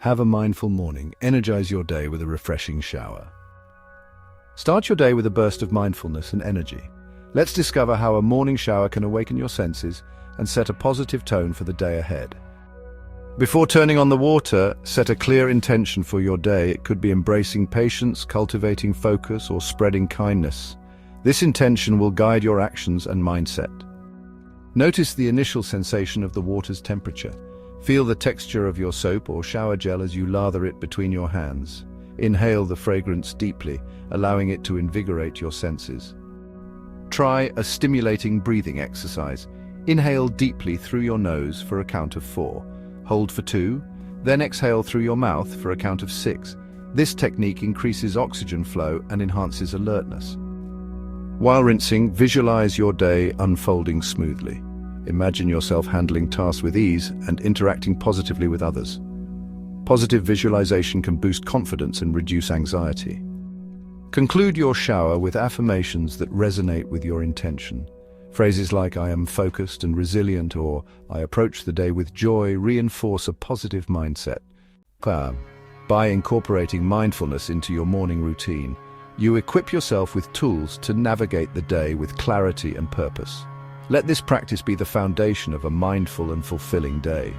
Have a mindful morning. Energize your day with a refreshing shower. Start your day with a burst of mindfulness and energy. Let's discover how a morning shower can awaken your senses and set a positive tone for the day ahead. Before turning on the water, set a clear intention for your day. It could be embracing patience, cultivating focus, or spreading kindness. This intention will guide your actions and mindset. Notice the initial sensation of the water's temperature. Feel the texture of your soap or shower gel as you lather it between your hands. Inhale the fragrance deeply, allowing it to invigorate your senses. Try a stimulating breathing exercise. Inhale deeply through your nose for a count of 4. Hold for 2, then exhale through your mouth for a count of 6. This technique increases oxygen flow and enhances alertness. While rinsing, visualize your day unfolding smoothly. Imagine yourself handling tasks with ease and interacting positively with others. Positive visualization can boost confidence and reduce anxiety. Conclude your shower with affirmations that resonate with your intention. Phrases like "I am focused and resilient" or "I approach the day with joy" reinforce a positive mindset. By incorporating mindfulness into your morning routine, you equip yourself with tools to navigate the day with clarity and purpose. Let this practice be the foundation of a mindful and fulfilling day.